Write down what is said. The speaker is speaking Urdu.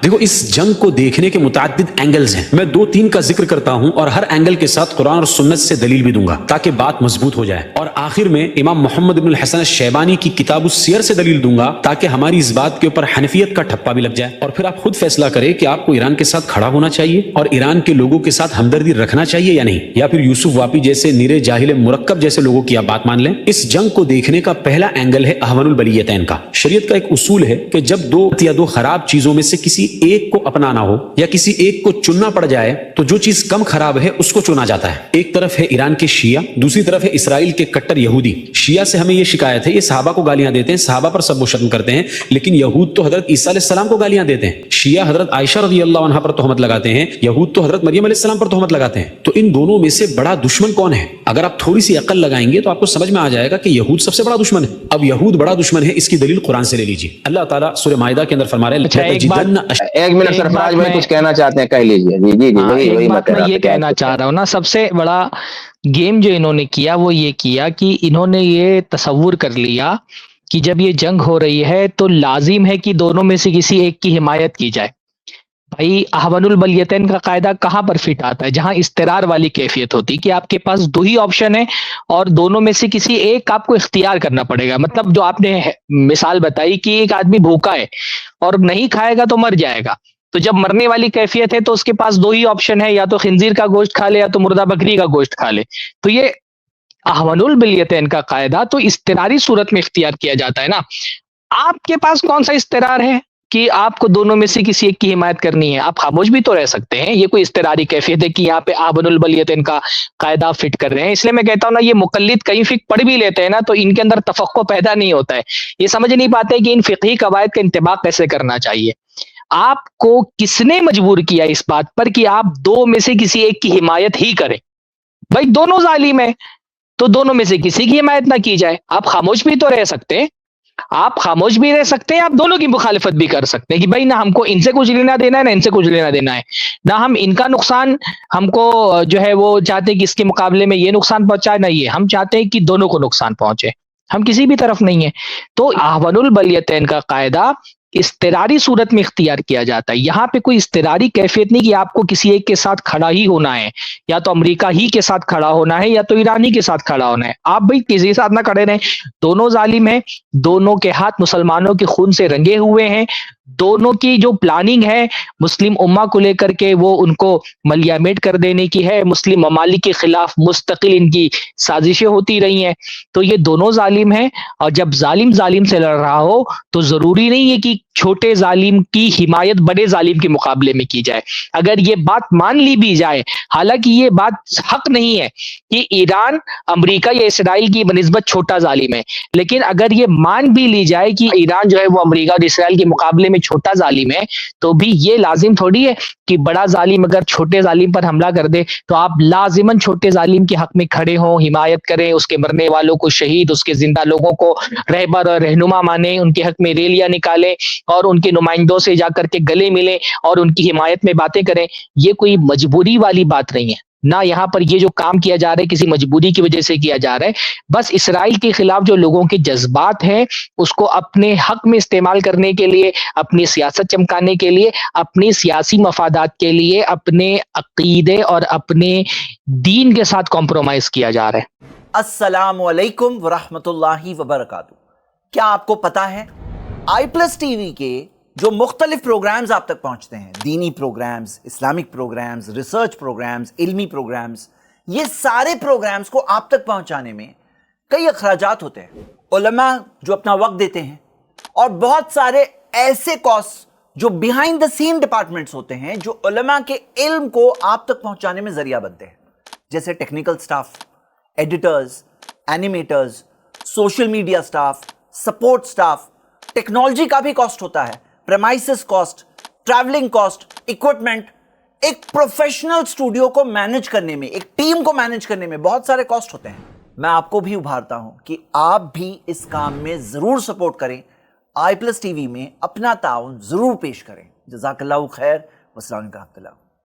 دیکھو اس جنگ کو دیکھنے کے متعدد اینگلز ہیں، میں 2-3 کا ذکر کرتا ہوں اور ہر اینگل کے ساتھ قرآن اور سنت سے دلیل بھی دوں گا تاکہ بات مضبوط ہو جائے، اور آخر میں امام محمد بن الحسن الشیبانی کی کتاب السیر سے دلیل دوں گا تاکہ ہماری اس بات کے اوپر حنفیت کا ٹھپا بھی لگ جائے، اور پھر آپ خود فیصلہ کریں کہ آپ کو ایران کے ساتھ کھڑا ہونا چاہیے اور ایران کے لوگوں کے ساتھ ہمدردی رکھنا چاہیے یا نہیں، یا پھر یوسف واپی جیسے نیرے جاہل مرکب جیسے لوگوں کی آپ بات مان لیں۔ اس جنگ کو دیکھنے کا پہلا اینگل ہے احون البلیتین کا۔ شریعت کا ایک اصول ہے کہ جب دو خراب چیزوں میں سے کسی ایک کو اپنانا ہو یا کسی ایک کو چننا پڑ جائے تو جو چیز کم خراب ہے اس کو چنا جاتا ہے۔ ایک طرف ہے ایران کے شیعہ، دوسری طرف ہے اسرائیل کے کٹر یہودی۔ شیعہ سے ہمیں یہ شکایت ہے یہ صحابہ کو گالیاں دیتے ہیں، صحابہ پر سب و شتم کرتے ہیں، لیکن یہود تو حضرت عیسیٰ علیہ السلام کو گالیاں دیتے ہیں۔ شیعہ حضرت عائشہ رضی اللہ عنہا پر تہمت لگاتے ہیں، یہود تو حضرت مریم علیہ السلام پر تہمت لگاتے ہیں۔ تو ان دونوں میں سے بڑا دشمن کون ہے؟ اگر آپ تھوڑی سی عقل لگائیں گے تو آپ کو سمجھ میں آ جائے گا کہ یہود سب سے بڑا دشمن ہے۔ اب یہود بڑا دشمن ہے، اس کی دلیل قرآن سے لے لیجیے۔ اللہ تعالیٰ سورہ مائدہ کے اندر فرما رہے ہیں، ایک منٹ سرفراز بھائی کچھ کہنا چاہتے ہیں، کہہ لیجیے۔ جی جی جی وہی میں یہ کہنا چاہ رہا ہوں نا، سب سے بڑا گیم جو انہوں نے کیا وہ یہ کیا کہ انہوں نے یہ تصور کر لیا کہ جب یہ جنگ ہو رہی ہے تو لازم ہے کہ دونوں میں سے کسی ایک کی حمایت کی جائے۔ بھائی احون البلیتین کا قاعدہ کہاں پر فٹ آتا ہے؟ جہاں استقرار والی کیفیت ہوتی کہ آپ کے پاس دو ہی آپشن ہے اور دونوں میں سے کسی ایک آپ کو اختیار کرنا پڑے گا۔ مطلب جو آپ نے مثال بتائی کہ ایک آدمی بھوکا ہے اور نہیں کھائے گا تو مر جائے گا، تو جب مرنے والی کیفیت ہے تو اس کے پاس دو ہی آپشن ہے، یا تو خنزیر کا گوشت کھا لے یا تو مردہ بکری کا گوشت کھا لے۔ تو یہ احون البلیتین کا قاعدہ تو اضطراری صورت میں اختیار کیا جاتا ہے نا۔ آپ کے پاس کون سا اضطرار ہے کہ آپ کو دونوں میں سے کسی ایک کی حمایت کرنی ہے؟ آپ خاموش بھی تو رہ سکتے ہیں۔ یہ کوئی اضطراری کیفیت ہے کہ یہاں پہ احون البلیتین کا قاعدہ فٹ کر رہے ہیں؟ اس لیے میں کہتا ہوں نا، یہ مقلد کہیں فقہ پڑھ بھی لیتے ہیں نا تو ان کے اندر تفقہ پیدا نہیں ہوتا ہے، یہ سمجھ نہیں پاتے کہ ان فقہی قواعد کا انطباق کیسے کرنا چاہیے۔ آپ کو کس نے مجبور کیا اس بات پر کہ آپ دو میں سے کسی ایک کی حمایت ہی کریں؟ بھائی دونوں ظالم ہیں تو دونوں میں سے کسی کی حمایت نہ کی جائے۔ آپ خاموش بھی تو رہ سکتے ہیں، آپ خاموش بھی رہ سکتے ہیں، آپ دونوں کی مخالفت بھی کر سکتے ہیں کہ بھائی نہ ہم کو ان سے کچھ لینا دینا ہے نہ ان سے کچھ لینا دینا ہے، نہ ہم ان کا نقصان ہم کو جو ہے وہ چاہتے ہیں کہ اس کے مقابلے میں یہ نقصان پہنچائے، نہ یہ ہم چاہتے ہیں کہ دونوں کو نقصان پہنچے، ہم کسی بھی طرف نہیں ہے۔ تو احون البلیتین کا قاعدہ اضطراری صورت میں اختیار کیا جاتا ہے۔ یہاں پہ کوئی اضطراری کیفیت نہیں کہ آپ کو کسی ایک کے ساتھ کھڑا ہی ہونا ہے، یا تو امریکہ ہی کے ساتھ کھڑا ہونا ہے یا تو ایران ہی کے ساتھ کھڑا ہونا ہے۔ آپ بھائی کسی کے ساتھ نہ کھڑے رہیں، دونوں ظالم ہیں، دونوں کے ہاتھ مسلمانوں کے خون سے رنگے ہوئے ہیں، دونوں کی جو پلاننگ ہے مسلم امہ کو لے کر کے وہ ان کو ملیامیٹ کر دینے کی ہے، مسلم ممالک کے خلاف مستقل ان کی سازشیں ہوتی رہی ہیں۔ تو یہ دونوں ظالم ہیں، اور جب ظالم ظالم سے لڑ رہا ہو تو ضروری نہیں ہے کہ چھوٹے ظالم کی حمایت بڑے ظالم کے مقابلے میں کی جائے۔ اگر یہ بات مان لی بھی جائے، حالانکہ یہ بات حق نہیں ہے کہ ایران امریکہ یا اسرائیل کی بنسبت چھوٹا ظالم ہے، لیکن اگر یہ مان بھی لی جائے کہ ایران جو ہے وہ امریکہ اور اسرائیل کے مقابلے میں چھوٹا ظالم ہے، تو بھی یہ لازم تھوڑی ہے کہ بڑا ظالم اگر چھوٹے ظالم پر حملہ کر دے تو آپ لازماً چھوٹے ظالم کے حق میں کھڑے ہوں، حمایت کریں، اس کے مرنے والوں کو شہید، اس کے زندہ لوگوں کو رہبر اور رہنما مانیں، ان کے حق میں ریلیاں نکالیں اور ان کے نمائندوں سے جا کر کے گلے ملیں اور ان کی حمایت میں باتیں کریں۔ یہ کوئی مجبوری والی بات نہیں ہے، نہ یہاں پر یہ جو کام کیا جا رہا ہے کسی مجبوری کی وجہ سے کیا جا رہا ہے۔ بس اسرائیل کے خلاف جو لوگوں کے جذبات ہیں اس کو اپنے حق میں استعمال کرنے کے لیے، اپنی سیاست چمکانے کے لیے، اپنی سیاسی مفادات کے لیے، اپنے عقیدے اور اپنے دین کے ساتھ کمپرومائز کیا جا رہا ہے۔ السلام علیکم ورحمۃ اللہ وبرکاتہ۔ کیا آپ کو پتا ہے آئی پلس ٹی وی کے جو مختلف پروگرامز آپ تک پہنچتے ہیں، دینی programs, Islamic programs, research programs, علمی پروگرامز، یہ سارے پروگرامز کو آپ تک پہنچانے میں کئی اخراجات ہوتے ہیں، علماء جو اپنا وقت دیتے ہیں، اور بہت سارے ایسے کاسٹ جو بیہائنڈ دا سین ڈپارٹمنٹس ہوتے ہیں جو علماء کے علم کو آپ تک پہنچانے میں ذریعہ بنتے ہیں، جیسے technical staff, editors, animators, social media staff, support staff, technology کا بھی کاسٹ ہوتا ہے، premises cost, travelling cost, equipment. ایک پروفیشنل اسٹوڈیو کو مینج کرنے میں، ایک ٹیم کو مینج کرنے میں بہت سارے کاسٹ ہوتے ہیں۔ میں آپ کو بھی ابھارتا ہوں کہ آپ بھی اس کام میں ضرور سپورٹ کریں، آئی پلس ٹی وی میں اپنا تعاون ضرور پیش کریں۔ جزاک اللہ خیر، والسلام علیکم ورحمۃ اللہ۔